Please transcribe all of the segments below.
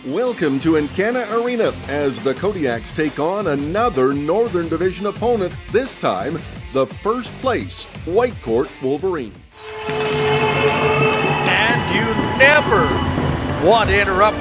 Welcome to Encana Arena as the Kodiaks take on another Northern Division opponent, this time the first place Whitecourt Wolverines. And you never want to interrupt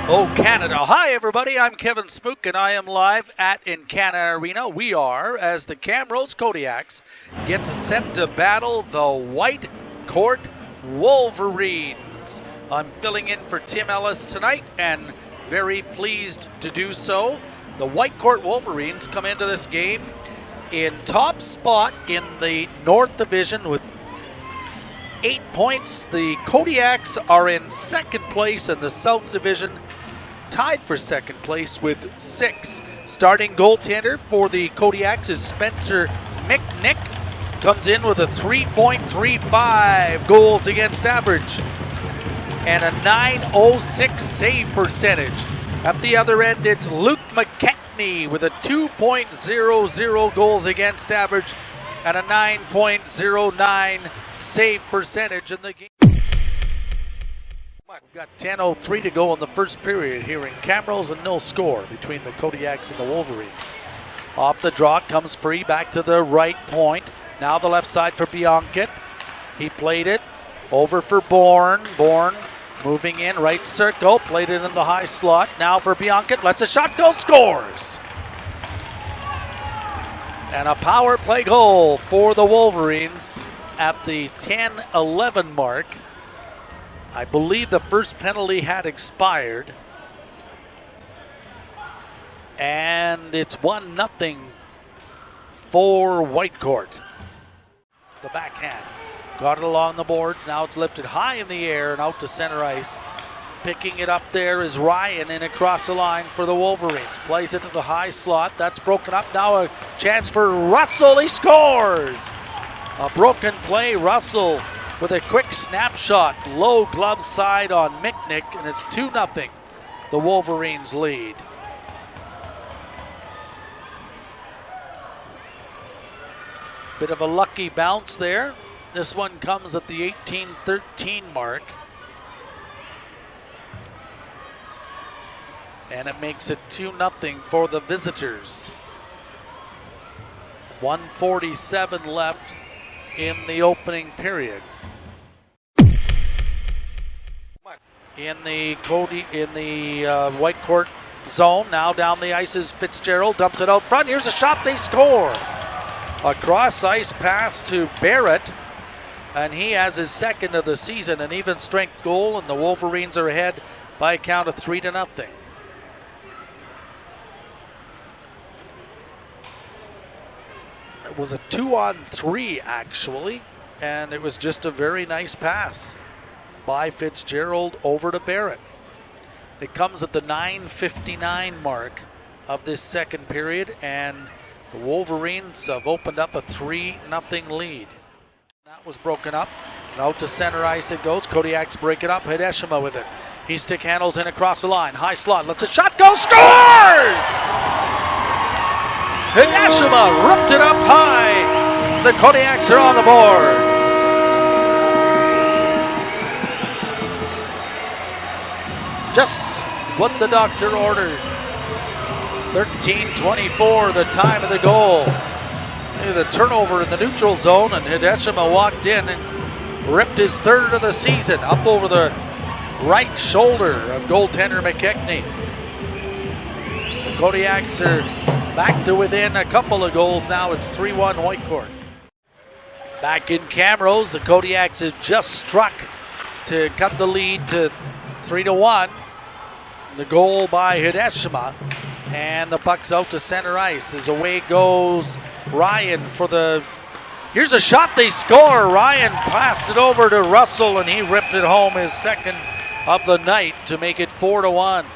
Oh Canada. Hi everybody, I'm Kevin Spook and I am live at Encana Arena. We are, as the Camrose Kodiaks get set to battle the Whitecourt Wolverines. I'm filling in for Tim Ellis tonight and very pleased to do so. The Whitecourt Wolverines come into this game in top spot in the North Division with 8 points. The Kodiaks are in second place in the South Division, tied for second place with 6. Starting goaltender for the Kodiaks is Spencer McNick. Comes in with a 3.35 goals against average and a .906 save percentage. At the other end, it's Luke McKechnie with a 2.00 goals against average and a 9.09 save percentage in the game. We've got 10:03 to go in the first period here in Camrose, and no score between the Kodiaks and the Wolverines. Off the draw, comes free back to the right point. Now the left side for Bianchit. He played it over for Bourne. Bourne moving in, right circle, played it in the high slot. Now for Bianchit, lets a shot go, scores! And a power play goal for the Wolverines at the 10-11 mark. I believe the first penalty had expired. And it's 1-0 for Whitecourt. The backhand. Got it along the boards. Now it's lifted high in the air and out to center ice. Picking it up there is Ryan in across the line for the Wolverines. Plays it to the high slot. That's broken up. Now a chance for Russell. He scores! A broken play. Russell with a quick snapshot. Low glove side on McNick, and it's 2-0. The Wolverines lead. Bit of a lucky bounce there. This one comes at the 18-13 mark. And it makes it 2-0 for the visitors. 1:47 left in the opening period. In the Whitecourt zone, now down the ice is Fitzgerald, dumps it out front. Here's a shot, they score. A cross ice pass to Barrett, and he has his second of the season, an even strength goal, and the Wolverines are ahead by a count of 3-0. It was a 2-on-3 actually, and it was just a very nice pass by Fitzgerald over to Barrett. It comes at the 9:59 mark of this second period, and the Wolverines have opened up a 3-0 lead. That was broken up. Out to center ice it goes. Kodiaks break it up. Hideshima with it. He stick handles in across the line. High slot. Lets a shot go. Scores! Hideshima ripped it up high. The Kodiaks are on the board. Just what the doctor ordered. 13:24, the time of the goal. There's a turnover in the neutral zone, and Hideshima walked in and ripped his third of the season up over the right shoulder of goaltender McKechnie. The Kodiaks are back to within a couple of goals now. It's 3-1 Whitecourt. Back in Camrose, the Kodiaks have just struck to cut the lead to 3-1. The goal by Hideshima. And the puck's out to center ice as away goes Ryan for the... Here's a shot, they score. Ryan passed it over to Russell, and he ripped it home, his second of the night, to make it 4-1.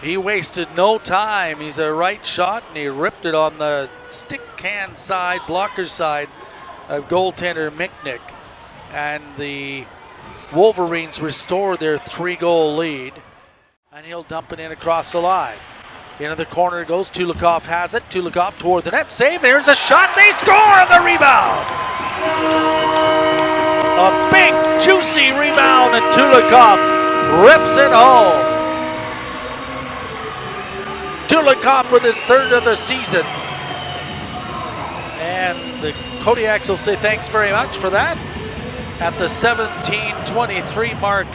He wasted no time. He's a right shot, and he ripped it on the stick hand side, blocker side of goaltender McNick. And the Wolverines restore their 3-goal lead. And he'll dump it in across the line. Into the corner it goes. Tulikov has it. Tulikov toward the net. Save. There's a shot. They score on the rebound. A big, juicy rebound, and Tulikov rips it home. Tulikov with his third of the season. And the Kodiaks will say thanks very much for that at the 17:23 mark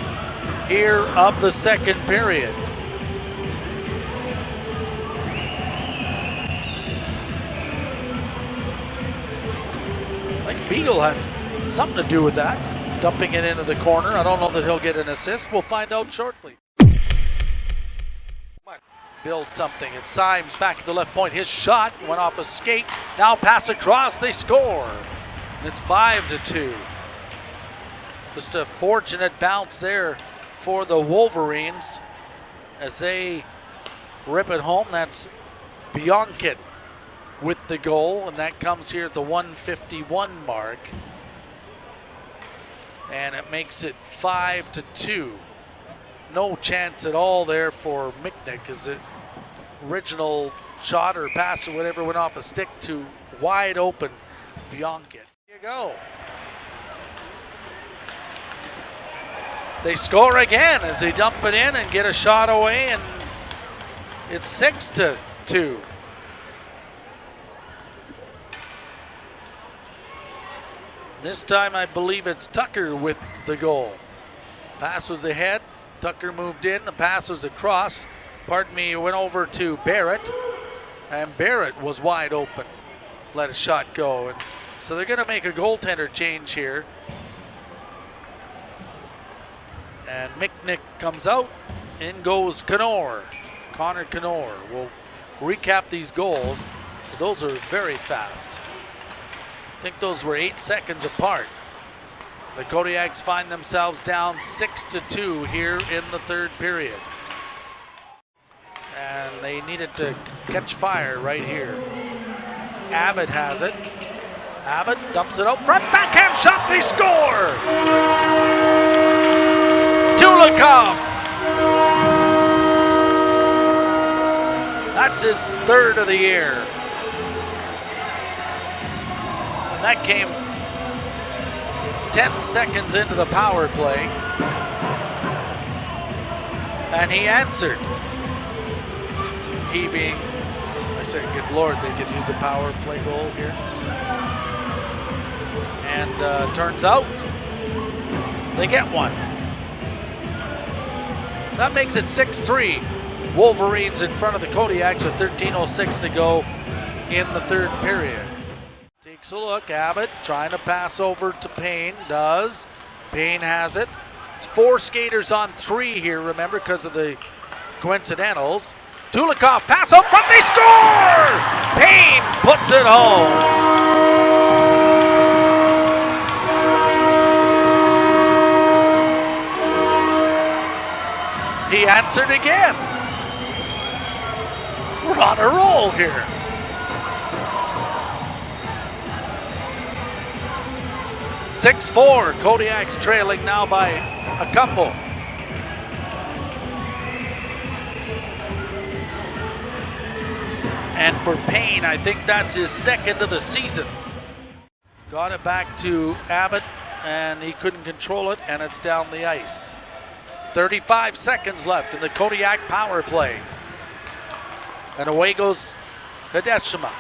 here of the second period. I think Beagle had something to do with that, dumping it into the corner. I don't know that he'll get an assist. We'll find out shortly. Build something. It's Symes back at the left point. His shot went off a skate. Now pass across. They score. It's 5-2. Just a fortunate bounce there for the Wolverines as they rip it home. That's Bionkit with the goal, and that comes here at the 151 mark. And it makes it 5-2. No chance at all there for Michnik as the original shot or pass or whatever went off a stick to wide open Bionkit. Here you go. They score again as they dump it in and get a shot away, and it's 6-2. This time I believe it's Tucker with the goal. Pass was ahead. Tucker moved in. The pass was across. Pardon me, went over to Barrett. And Barrett was wide open. Let a shot go. And so they're going to make a goaltender change here. And Michnik comes out. In goes Connor. Connor Connor. We'll recap these goals. Those are very fast. I think those were 8 seconds apart. The Kodiaks find themselves down 6-2 here in the third period. And they needed to catch fire right here. Abbott has it. Abbott dumps it out front. Backhand shot. They score! Tulikov! That's his third of the year. And that came 10 seconds into the power play. And he answered. He being, I said, good Lord, they could use a power play goal here. And turns out they get one. That makes it 6-3. Wolverines in front of the Kodiaks with 13:06 to go in the third period. Takes a look. Abbott trying to pass over to Payne. Does. Payne has it. It's 4 skaters on 3 here, remember, because of the coincidentals. Tulikov pass out front. They score! Payne puts it home. He answered again. We're on a roll here. (6-4). Kodiaks trailing now by a couple. And for Payne, I think that's his second of the season. Got it back to Abbott, and he couldn't control it, and it's down the ice. 35 seconds left in the Kodiak power play. And away goes Hideshima.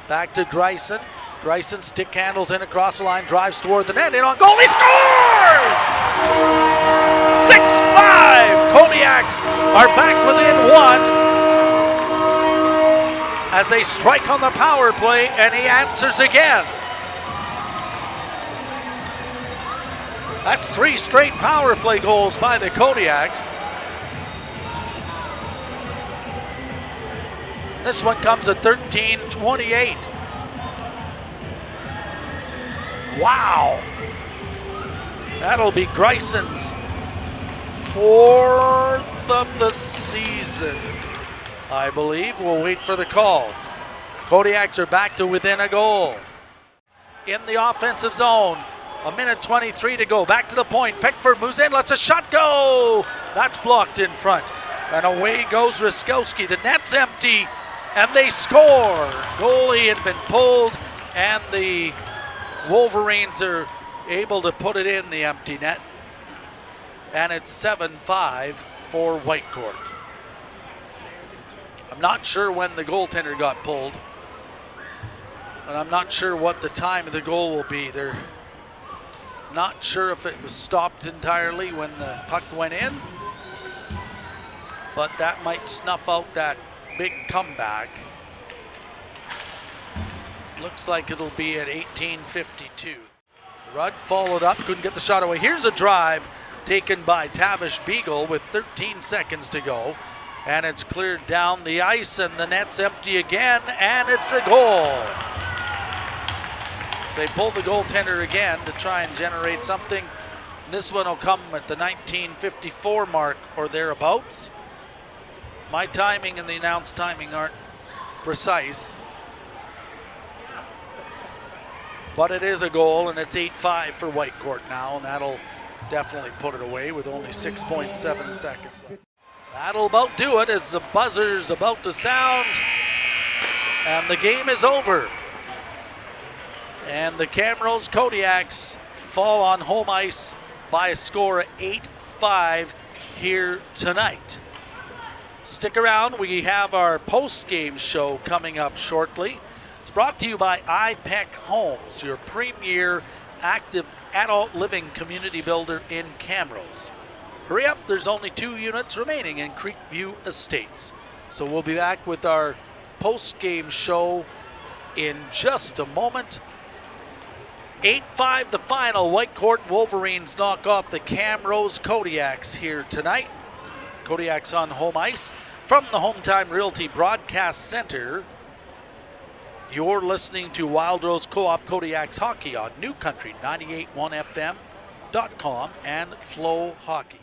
Back to Greisen. Greisen stick handles in across the line, drives toward the net, in on goal, he scores! 6-5! Kodiaks are back within 1 as they strike on the power play, and he answers again. That's 3 straight power play goals by the Kodiaks. This one comes at 13:28. Wow. That'll be Greisen's 4th of the season, I believe. We'll wait for the call. Kodiaks are back to within a goal. In the offensive zone. 1:23 to go. Back to the point. Pickford moves in. Lets a shot go. That's blocked in front. And away goes Ruskowski. The net's empty. And they score. Goalie had been pulled. And the Wolverines are able to put it in the empty net. and it's 7-5 for Whitecourt. I'm not sure when the goaltender got pulled, and I'm not sure what the time of the goal will be. They're not sure if it was stopped entirely when the puck went in, but that might snuff out that big comeback. Looks like it'll be at 18:52. Rudd followed up, couldn't get the shot away. Here's a drive taken by Tavish Beagle with 13 seconds to go. And it's cleared down the ice, and the net's empty again, and it's a goal. So they pull the goaltender again to try and generate something. This one will come at the 1954 mark or thereabouts. My timing and the announced timing aren't precise. But it is a goal, and it's 8-5 for Whitecourt now, and that'll definitely put it away with only 6.7 seconds left. That'll about do it as the buzzer's about to sound, and the game is over. And the Camrose Kodiaks fall on home ice by a score of 8-5 here tonight. Stick around, we have our post-game show coming up shortly. It's brought to you by IPEC Homes, your premier active adult living community builder in Camrose. Hurry up, there's only 2 units remaining in Creekview Estates. So we'll be back with our post-game show in just a moment. 8-5 the final. Whitecourt Wolverines knock off the Camrose Kodiaks here tonight. Kodiaks on home ice from the Hometime Realty Broadcast Center. You're listening to Wild Rose Co-op Kodiaks Hockey on New Country 98.1 FM.com and Flow Hockey.